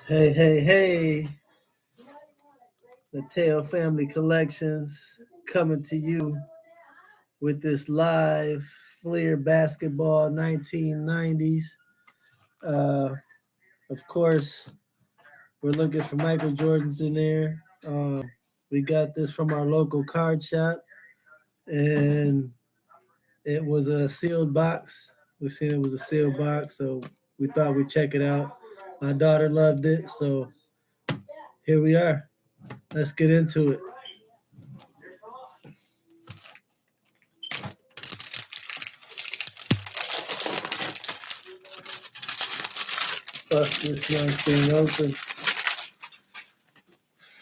Hey, hey, hey. The Tail Family Collections coming to you with this live Fleer Basketball 1990s. Uh, of course, we're looking for Michael Jordan's in there. We got this from our local card shop, and it was a sealed box. We seen it was a sealed box, so we thought we'd check it out. My daughter loved it, so here we are. Let's get into it. Bust this young thing open.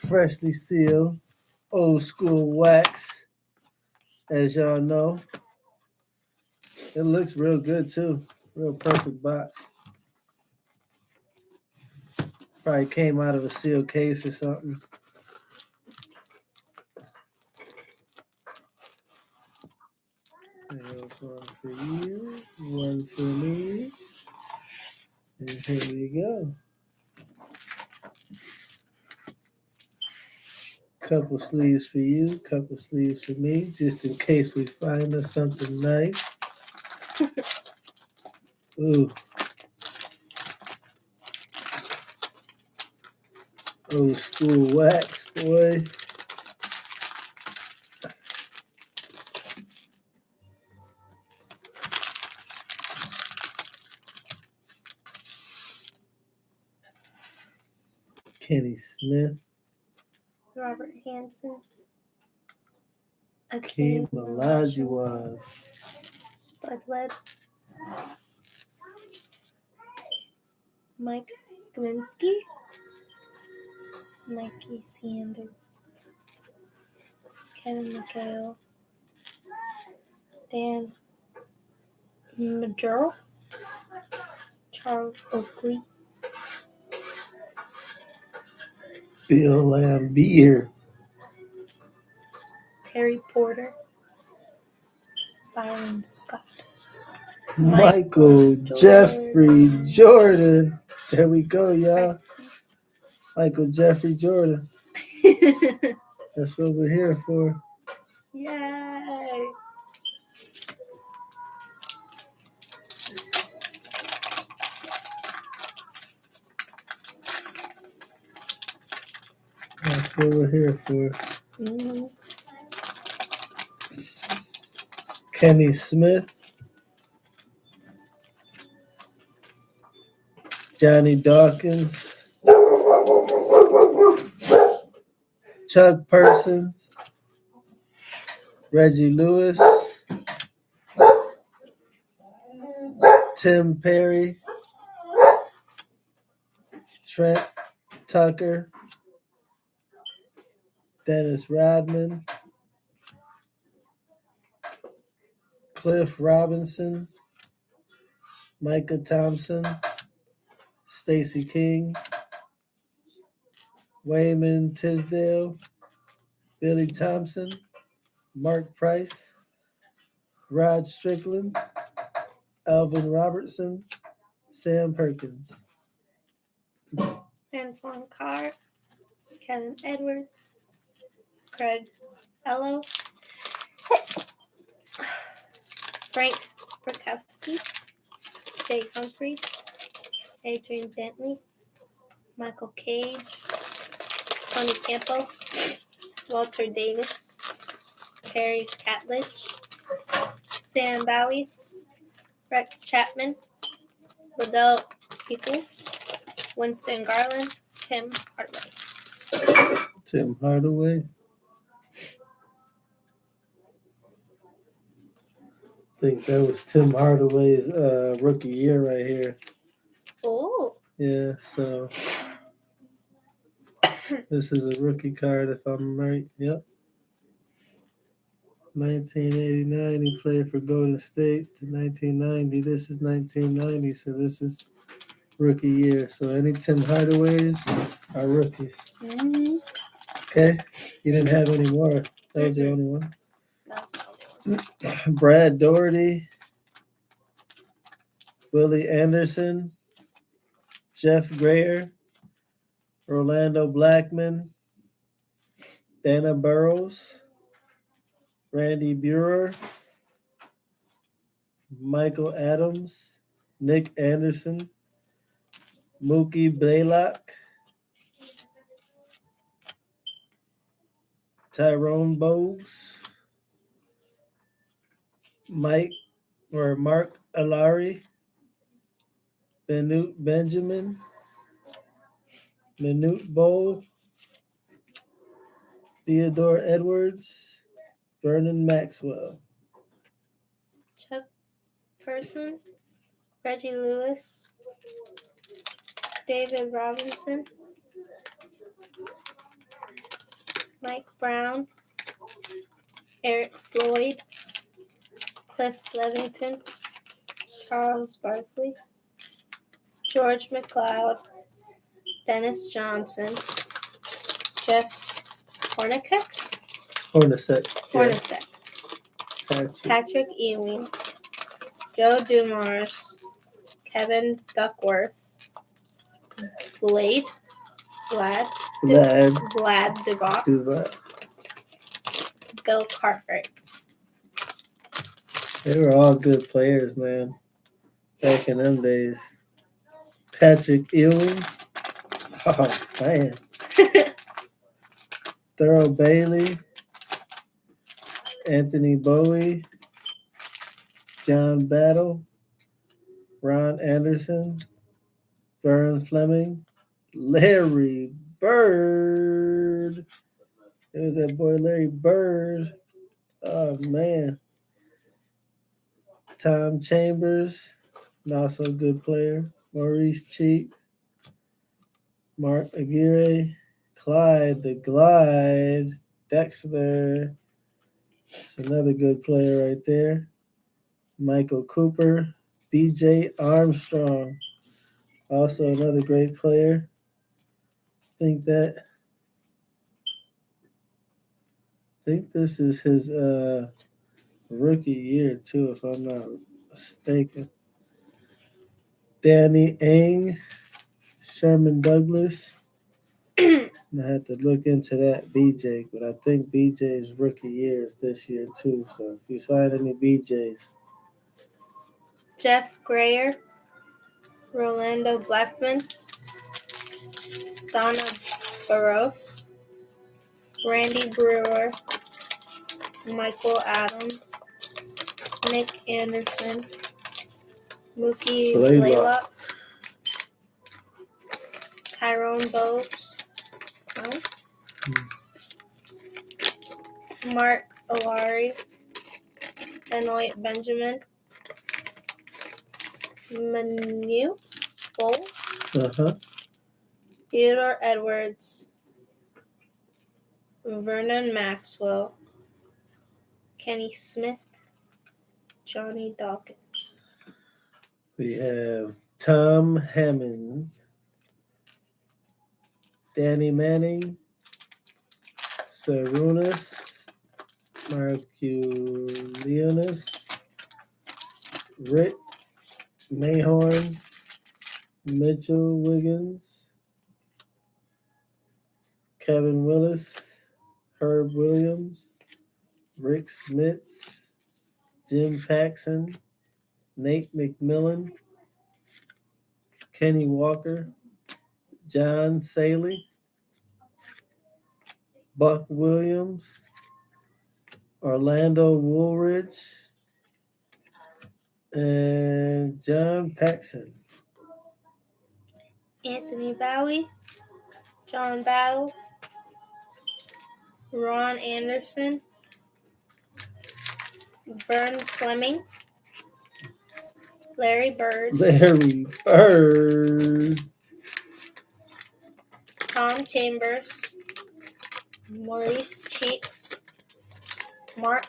Freshly sealed, old school wax, as y'all know. It looks real good too. Real perfect box. Probably came out of a sealed case or something. There's one for you, one for me. And here we go. Couple sleeves for you, couple sleeves for me, just in case we find us something nice. Ooh. Old school wax, boy. Kenny Smith. Robert Hansen, Akeem Olajuwon. Spud Webb, Mike Gminski, Mikey Sanders, Kevin McHale, Dan Major, Charles Oakley, Bill Laimbeer. Terry Porter, Byron Scott, Michael Jeffrey Jordan. There we go, y'all. Michael Jeffrey Jordan. That's what we're here for. Yay! That's what we're here for. Mm-hmm. Kenny Smith. Johnny Dawkins. Chuck Persons. Reggie Lewis. Tim Perry. Trent Tucker. Dennis Rodman. Cliff Robinson. Micah Thompson. Stacey King. Wayman Tisdale. Billy Thompson. Mark Price. Rod Strickland. Alvin Robertson. Sam Perkins. Antoine Carr, Kevin Edwards, Craig Ello, Frank Brakowski, Jay Humphrey, Adrian Bentley, Michael Cage, Tony Campo, Walter Davis, Terry Catledge, Sam Bowie, Rex Chapman, Liddell Eagles, Winston Garland, Tim Hardaway. Tim Hardaway. I think that was Tim Hardaway's rookie year right here. Oh. Yeah, so this is a rookie card if I'm right. Yep. 1989, he played for Golden State to 1990. This is 1990, so this is rookie year. So any Tim Hardaways are rookies. Mm-hmm. Okay, you didn't have any more. That was the only one. That was my only one. Brad Doherty, Willie Anderson, Jeff Grayer, Rolando Blackman, Dana Burrows, Randy Burer, Michael Adams, Nick Anderson, Mookie Blaylock, Tyrone Bowes, Mark Alari, Benute Benjamin, Manute Bowl, Theodore Edwards, Vernon Maxwell. Chuck Person, Reggie Lewis, David Robinson, Mike Brown, Eric Floyd, Cliff Levington, Charles Barkley, George McLeod, Dennis Johnson, Jeff Hornacek, Hornacek. Patrick Ewing, Joe Dumars, Kevin Duckworth, Vlad Dubois, Bill Cartwright. They were all good players, man. Back in them days. Patrick Ewing. Oh, man. Thurl Bailey. Anthony Bowie. John Battle. Ron Anderson. Vern Fleming. Larry Bird. It was that boy Larry Bird. Oh, man. Tom Chambers. Also a good player. Maurice Cheek. Mark Aguirre. Clyde the Glide. Dexter. That's another good player right there. Michael Cooper. BJ Armstrong. Also another great player. I think this is his rookie year too, if I'm not mistaken. Danny Ainge, Sherman Douglas. I had to look into that BJ, but I think BJ's rookie year is this year too. So if you find any BJs, Jeff Grayer, Rolando Blackman, Donna Barros, Randy Brewer, Michael Adams, Nick Anderson, Mookie Blaylock, Tyrone Bowes, Mark Alari, Benoit Benjamin, Manute Bowl, Theodore Edwards, Vernon Maxwell, Kenny Smith, Johnny Dawkins. We have Tom Hammond, Danny Manning, Sarunas, Marculianis, Rick Mayhorn, Mitchell Wiggins, Kevin Willis, Herb Williams, Rick Smits, Jim Paxson, Nate McMillan, Kenny Walker, John Saley, Buck Williams, Orlando Woolridge, and John Paxson. Anthony Bowie, John Battle, Ron Anderson, Vern Fleming, Larry Bird, Tom Chambers, Maurice Cheeks, Mark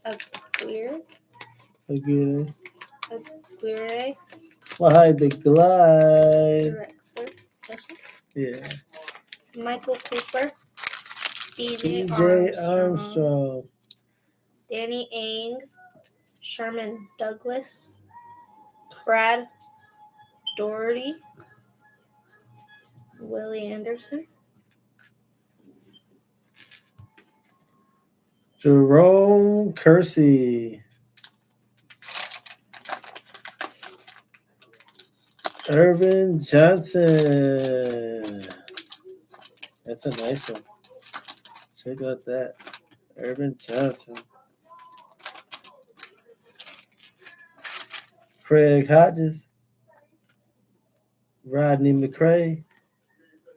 Aguirre, Clyde the Glide. Yeah. Michael Cooper, BJ Armstrong, Danny Ainge, Sherman Douglas, Brad Doherty, Willie Anderson. Jerome Kersey. Irvin Johnson. That's a nice one. Check out that. Irvin Johnson. Craig Hodges. Rodney McCray.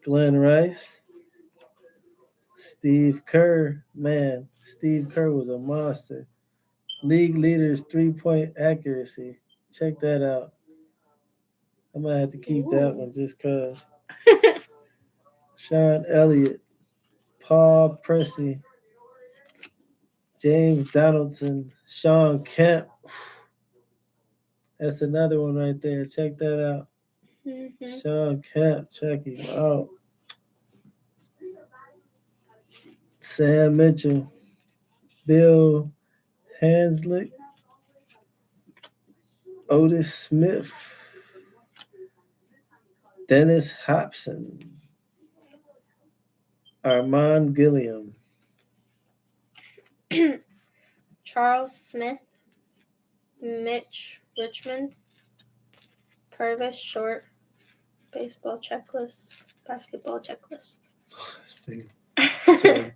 Glenn Rice. Steve Kerr. Man, Steve Kerr was a monster. League leaders 3-point accuracy. Check that out. I might have to keep that one just because. Sean Elliott. Paul Pressey. James Donaldson. Sean Kemp. That's another one right there. Check that out. Mm-hmm. Sean Kemp. Check him out. Sam Mitchell. Bill Hanslick. Otis Smith. Dennis Hobson. Armand Gilliam. Charles Smith. Mitch Richmond. Purvis Short. Basketball checklist. See,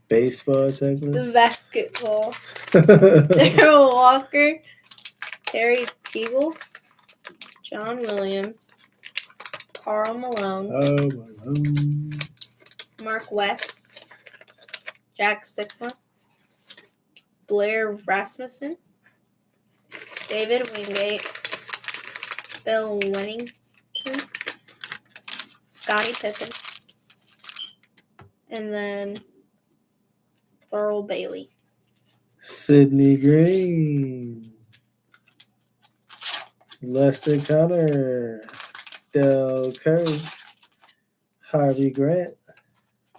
baseball checklist. Basketball. Daryl Walker. Terry Teagle. John Williams. Carl Malone. Oh, my God. Mark West. Jack Sigma. Blair Rasmussen. David Wingate. Bill Winnington. Scottie Pippen. And then Thurl Bailey. Sidney Green. Lester Connor. Del Curry. Harvey Grant.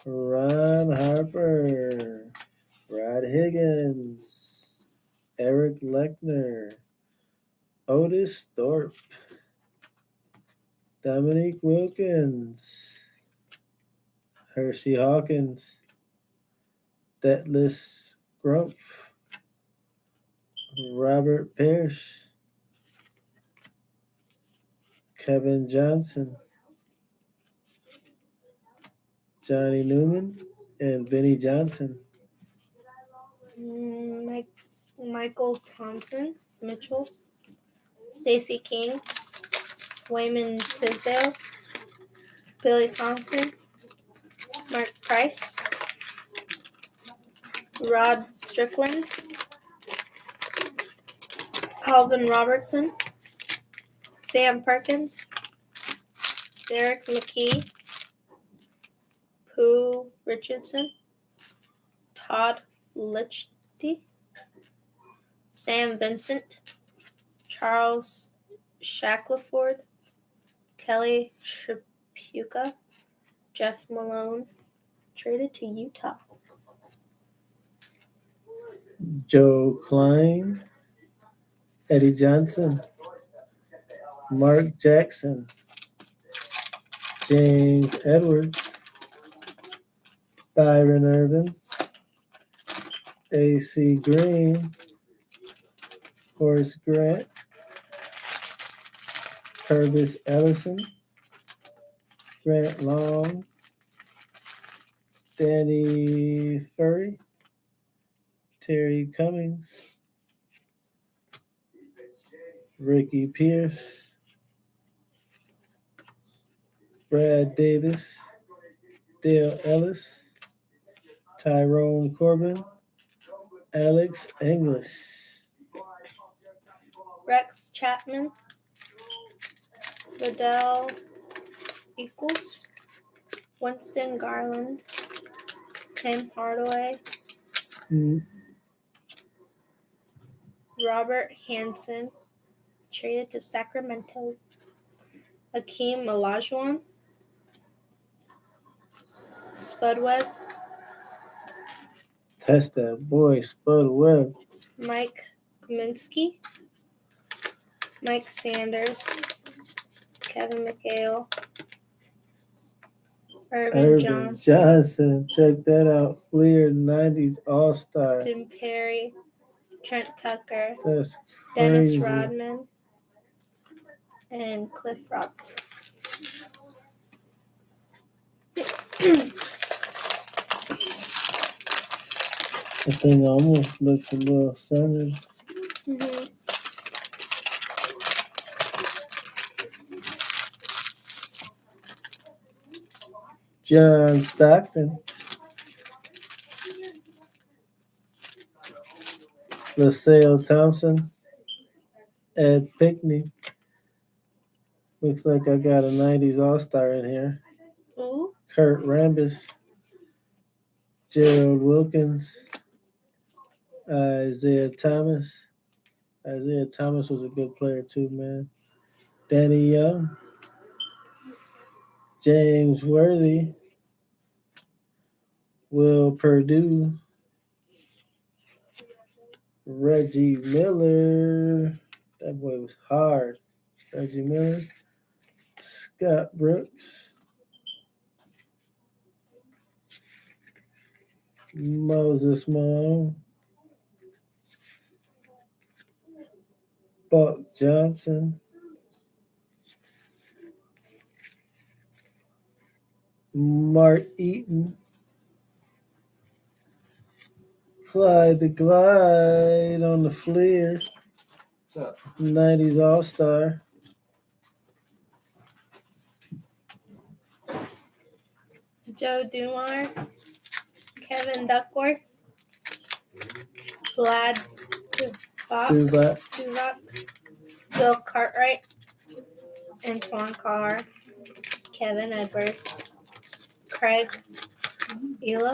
Ron Harper. Rod Higgins. Eric Lechner. Otis Thorpe. Dominique Wilkins. Hershey Hawkins. Detless Grumpf. Robert Parrish. Kevin Johnson. Johnny Newman and Vinnie Johnson. Michael Thompson Mitchell. Stacey King. Wayman Tisdale. Billy Thompson. Mark Price. Rod Strickland. Alvin Robertson. Sam Perkins. Derek McKee. Pooh Richardson. Todd Lichty. Sam Vincent. Charles Shackleford. Kelly Tripucka. Jeff Malone. Traded to Utah. Joe Klein. Eddie Johnson. Mark Jackson. James Edwards. Byron Irvin. A.C. Green. Horace Grant. Purvis Ellison. Grant Long. Danny Furry. Terry Cummings. Ricky Pierce. Brad Davis. Dale Ellis. Tyrone Corbin. Alex English. Rex Chapman. Liddell Equals. Winston Garland. Tim Hardaway. Robert Hansen. Traded to Sacramento. Akeem Olajuwon. Spud Webb. That's that boy, Spud Webb. Mike Kaminsky. Mike Sanders. Kevin McHale. Irvin Johnson. Check that out. Fleer 90s All-Star. Jim Perry, Trent Tucker, That's Dennis crazy. Rodman, and Cliff Robinson. The thing almost looks a little centered. Mm-hmm. John Stockton. LaSalle Thompson. Ed Pinkney. Looks like I got a 90s All-Star in here. Ooh. Kurt Rambis. Gerald Wilkins. Isaiah Thomas. Isaiah Thomas was a good player too, man. Danny Young. James Worthy. Will Purdue. Reggie Miller. That boy was hard. Reggie Miller. Scott Brooks. Moses Malone. Buck Johnson. Mark Eaton. Clyde the Glide on the Fleer. What's up? 90s All-Star. Joe Dumars, Kevin Duckworth, Vlad Duvac, Bill Cartwright, Antoine Carr, Kevin Edwards, Craig Elo,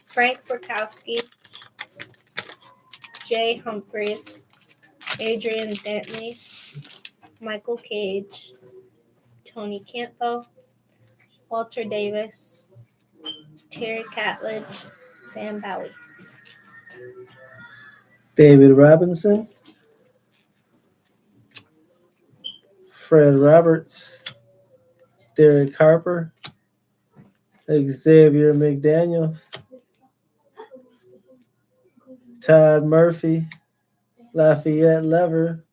Frank Burkowski, Jay Humphreys, Adrian Bentley, Michael Cage, Tony Campbell, Walter Davis, Terry Catledge, Sam Bowie. David Robinson. Fred Roberts. Derek Harper. Xavier McDaniels. Todd Murphy. Lafayette Lever.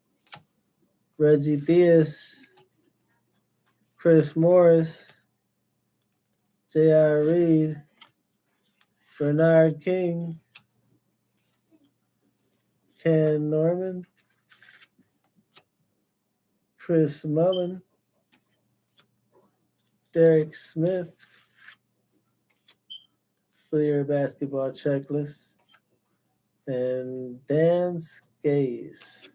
Reggie Theus. Chris Morris. J.R. Reed. Bernard King. Ken Norman. Chris Mullen. Derek Smith. Fleer Basketball Checklist. And Dan Skays.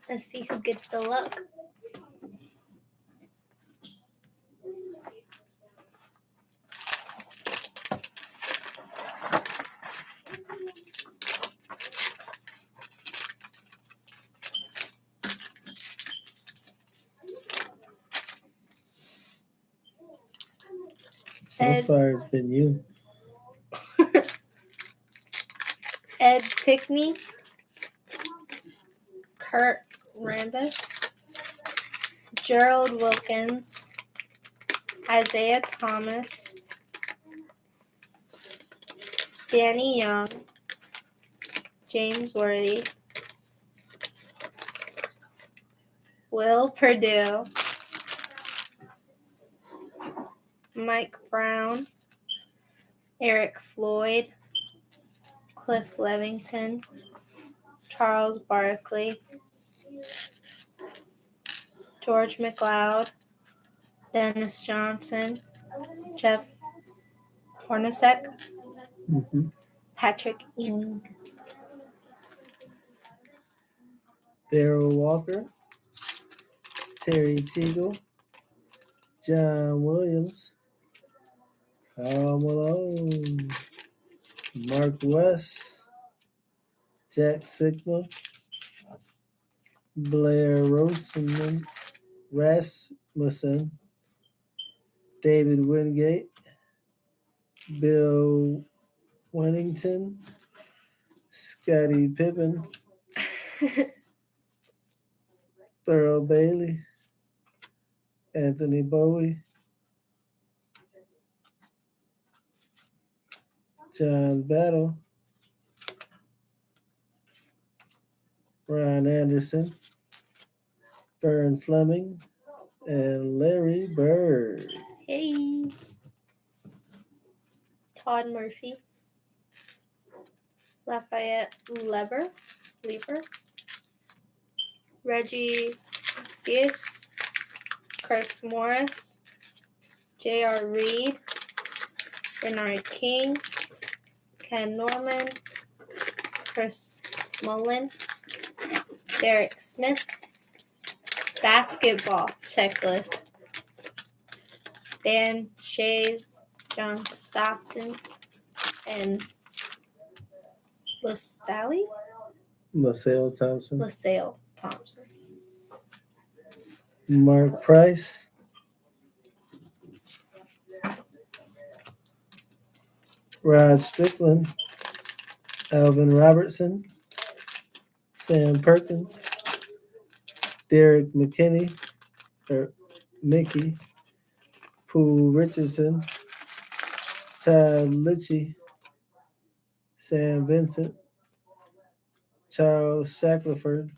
Let's see who gets the look. So far, it's been you. Ed Pinkney, Kurt Rambis, Gerald Wilkins, Isaiah Thomas, Danny Young, James Worthy, Will Purdue, Mike Brown, Eric Floyd, Cliff Levington, Charles Barkley, George McLeod, Dennis Johnson, Jeff Hornacek, Patrick Ewing. Darrell Walker. Terry Teagle. John Williams. Karl Malone. Mark West. Jack Sigma. Blair Rasmussen. David Wingate. Bill Wennington, Scottie Pippen, Thurl Bailey, Anthony Bowie, John Battle, Ron Anderson, Vern Fleming, and Larry Bird. Hey. Todd Murphy. Lafayette Lieber. Reggie Buss. Chris Morris. J.R. Reed. Bernard King. Ken Norman. Chris Mullin. Derek Smith. Basketball checklist. Dan Shays, John Stockton, and LaSalle Thompson. Mark Price, Rod Strickland, Alvin Robertson, Sam Perkins, Derek McKinney, or Mickey, Pooh Richardson, Todd Litchie, Sam Vincent, Charles Shackelford,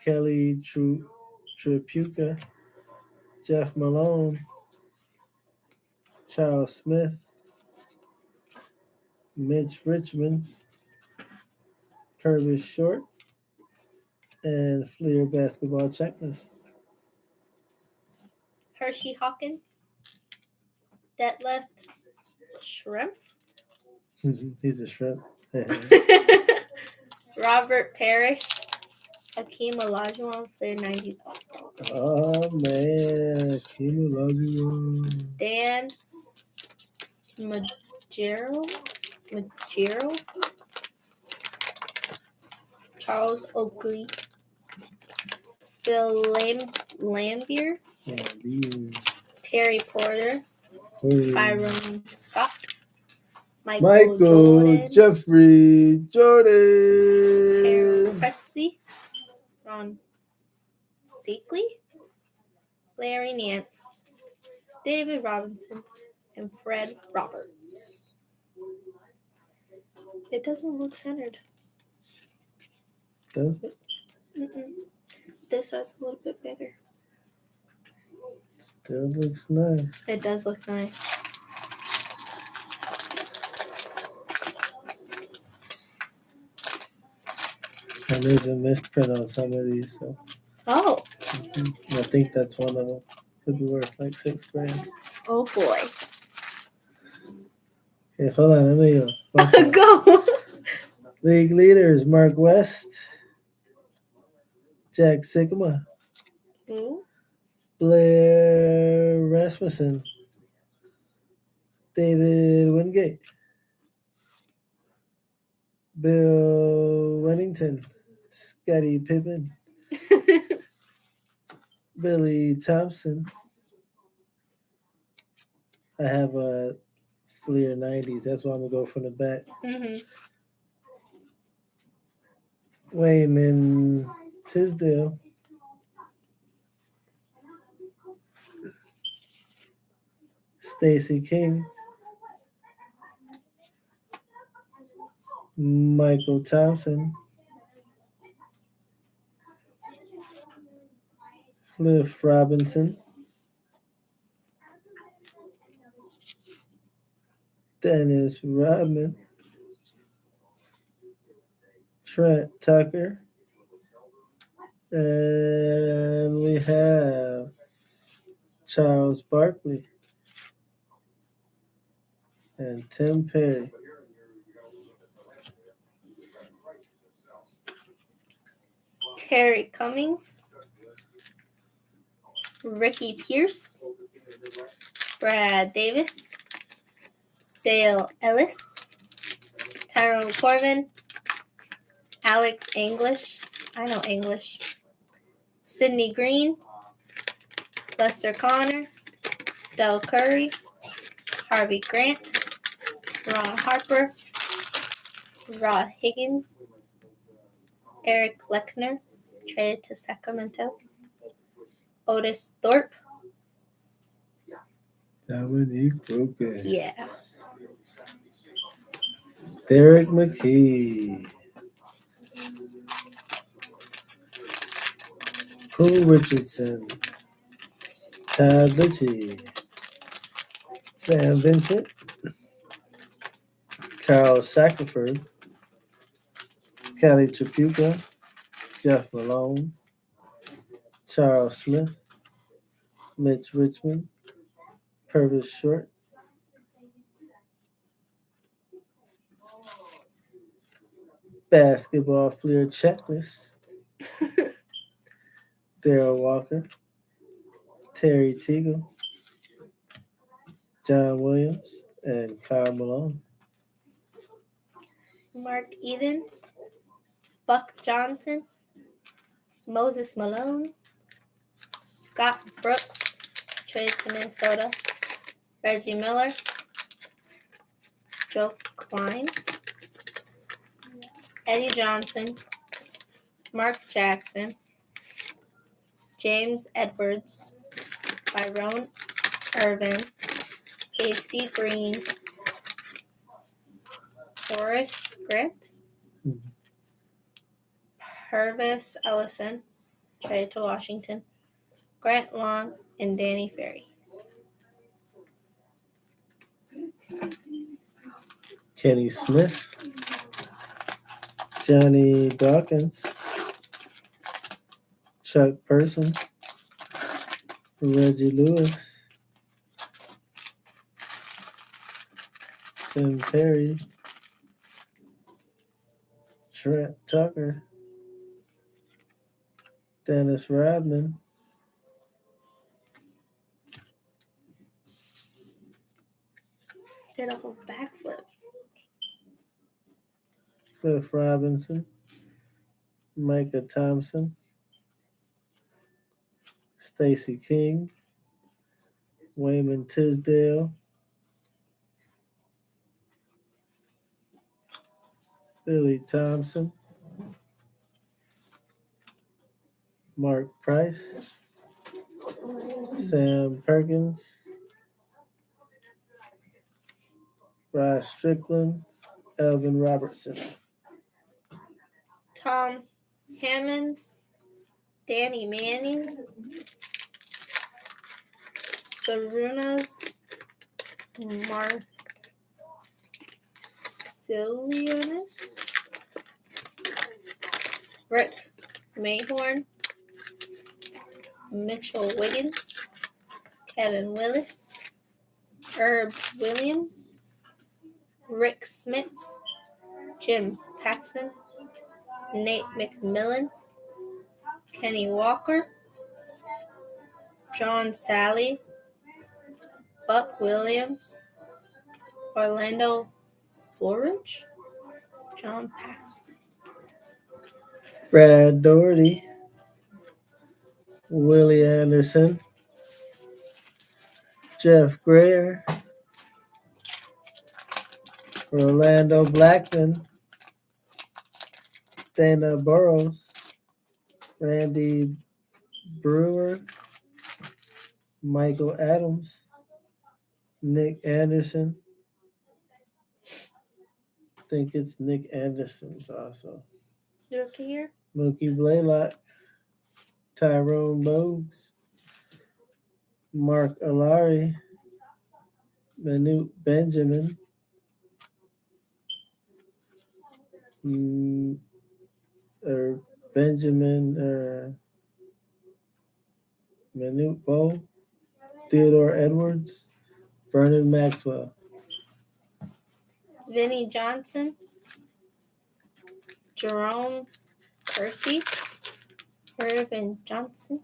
Kelly Tripucka, Jeff Malone, Charles Smith, Mitch Richmond, Purvis Short, and Fleer basketball checklist. Hershey Hawkins, Detlef Shrimp, He's a shrimp. Robert Parrish, Hakeem Olajuwon, Flair 90s All-Star. Oh man, Hakeem Olajuwon. Dan Majero, Charles Oakley, Bill Lambier, Terry Porter, Byron Scott, Michael Jordan, Jeffrey Jordan, Aaron Presley, Ron Seekley, Larry Nance, David Robinson, and Fred Roberts. It doesn't look centered. Does it? This side's a little bit bigger. Still looks nice. It does look nice. And there's a misprint on some of these, so Oh. I think that's one of them. Could be worth like $6,000. Oh boy. Okay, hold on, let me go. Go. League leaders: Mark West, Jack Sigma, Ooh. Blair Rasmussen, David Wingate, Bill Wennington, Scottie Pippen, Billy Thompson. I have a Fleer 90s. That's why I'm going to go from the back. Wayman Tisdale. Stacey King. Michael Thompson. Cliff Robinson. Dennis Rodman. Trent Tucker. And we have Charles Barkley and Tim Perry. Terry Cummings, Ricky Pierce, Brad Davis, Dale Ellis, Tyrone Corbin, Alex English, I know English, Sidney Green, Lester Connor, Del Curry, Harvey Grant, Ron Harper, Rod Higgins, Eric Lechner, traded to Sacramento, Otis Thorpe, Dominique Broken. yeah, Derek McKee. Paul Richardson. Todd Litchie. Sam Vincent. Carl Shackelford. Kelly Tripucka. Jeff Malone. Charles Smith. Mitch Richmond. Purvis Short. Basketball Fleer Checklist. Darrell Walker. Terry Teagle. John Williams. And Kyle Malone. Mark Eden, Buck Johnson, Moses Malone, Scott Brooks, traded to Minnesota, Reggie Miller, Joe Klein, Eddie Johnson, Mark Jackson, James Edwards, Tyrone Irvin, AC Green, Horace Grant, Purvis Ellison, traded to Washington, Grant Long, and Danny Ferry. Kenny Smith. Johnny Dawkins. Chuck Person. Reggie Lewis. Tim Perry. Trent Tucker. Dennis Rodman. Did a whole backflip. Cliff Robinson. Micah Thompson. Stacey King. Wayman Tisdale. Billy Thompson. Mark Price. Sam Perkins. Rod Strickland. Elvin Robertson. Tom Hammonds, Danny Manning, Sarunas Marcilianus, Rick Mayhorn, Mitchell Wiggins, Kevin Willis, Herb Williams, Rick Smits, Jim Paxson, Nate McMillan, Kenny Walker, John Sally, Buck Williams, Orlando Florridge, John Paxson. Brad Doherty. Willie Anderson. Jeff Grayer. Orlando Blackman. Dana Burrows. Randy Brewer. Michael Adams. Nick Anderson. I think it's Nick Anderson's also. Rookie year. Mookie Blaylock. Tyrone Bogues. Mark Alari. Manute Benjamin. Manute Bow. Theodore Edwards. Vernon Maxwell. Vinnie Johnson, Jerome Kersey, Irvin Johnson,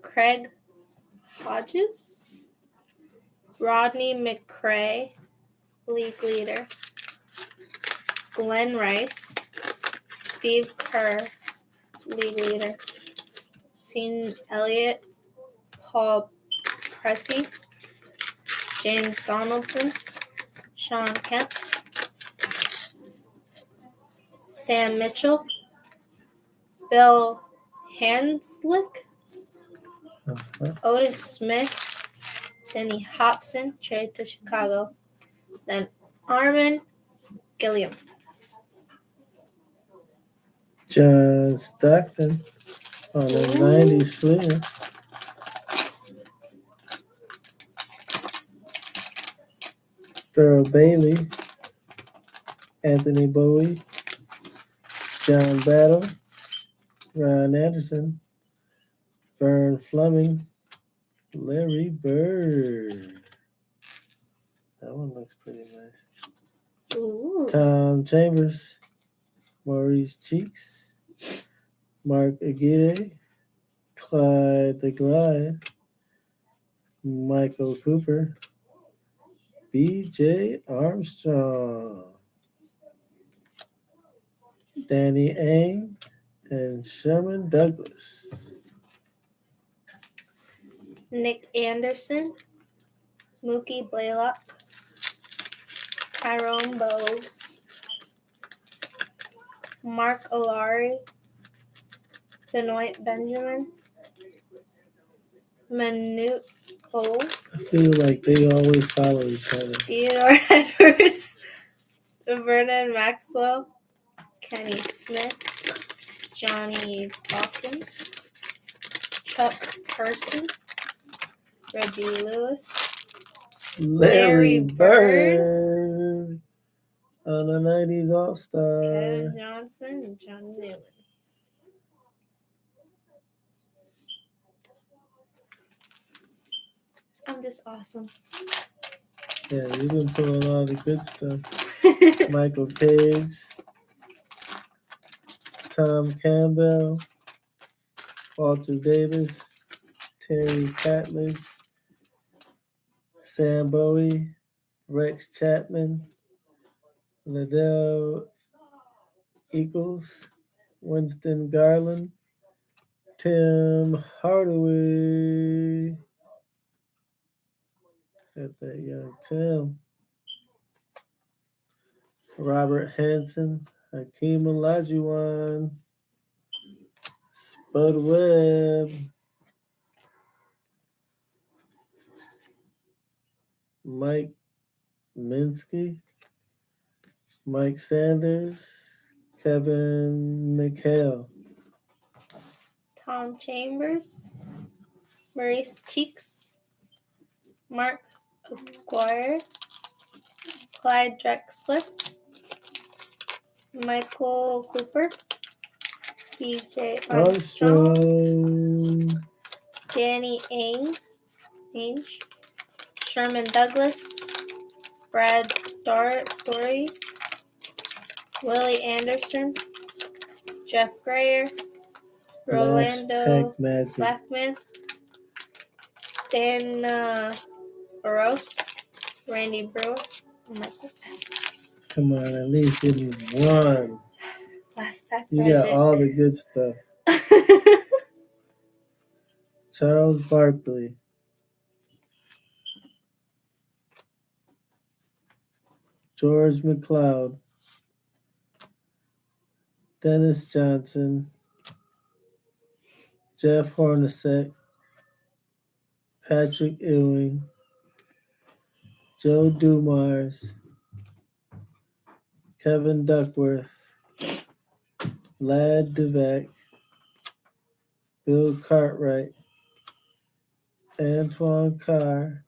Craig Hodges, Rodney McCray, league leader, Glenn Rice, Steve Kerr, league leader, Sean Elliott, Paul Pressey, James Donaldson, Sean Kemp, Sam Mitchell, Bill Hanslick, Otis Smith, Denny Hobson, traded to Chicago, then Armin Gilliam. John Stockton on the 90s Fleer. Thurl Bailey, Anthony Bowie, John Battle, Ryan Anderson, Vern Fleming, Larry Bird. That one looks pretty nice. Ooh. Tom Chambers, Maurice Cheeks, Mark Aguirre, Clyde the Glide, Michael Cooper, B.J. Armstrong, Danny Ainge, and Sherman Douglas. Nick Anderson, Mookie Blaylock, Tyrone Bowes, Mark Olari, Benoit Benjamin, Manute Cole, I feel like they always follow each other. Theodore Edwards, Vernon Maxwell, Kenny Smith, Johnny Dawkins, Chuck Person, Reggie Lewis, Larry Larry Bird on the 90s All-Star. Kevin Johnson, and Johnny Newman. I'm just awesome. Yeah, you've been pulling all the good stuff. Michael Cage, Tom Campbell, Walter Davis, Terry Catlett, Sam Bowie, Rex Chapman, Liddell Eccles, Winston Garland, Tim Hardaway. Got that young Tim. Robert Hansen, Hakeem Olajuwon, Spud Webb, Mike Minsky, Mike Sanders, Kevin McHale, Tom Chambers, Maurice Cheeks, Mark Aguirre, Clyde Drexler, Michael Cooper, B.J. Armstrong, Armstrong, Danny Ainge, Sherman Douglas, Brad Dory, Willie Anderson, Jeff Grayer, Rolando Pack Magic. Blackman, Dan Barros, Randy Brewer, and Michael Adams. Come on, at least give me one. Last pack You got magic. all the good stuff. Charles Barkley, George McLeod, Dennis Johnson, Jeff Hornacek, Patrick Ewing, Joe Dumars, Kevin Duckworth, Vlad Divac, Bill Cartwright, Antoine Carr,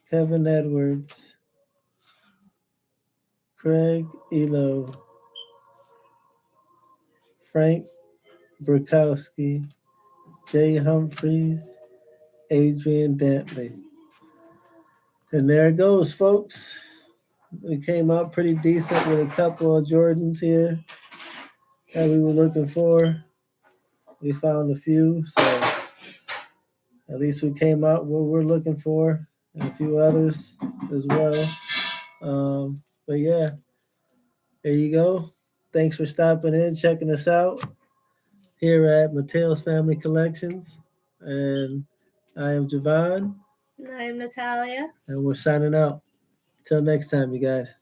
Kevin Edwards, Craig Elo, Frank Burkowski, Jay Humphreys, Adrian Dantley. And there it goes, folks. We came out pretty decent with a couple of Jordans here that we were looking for. We found a few, so at least we came out what we're looking for, and a few others as well. But yeah, there you go. Thanks for stopping in, checking us out here at Mateo's Family Collections. And I am Javon. And I'm Natalia. And we're signing out. Till next time, you guys.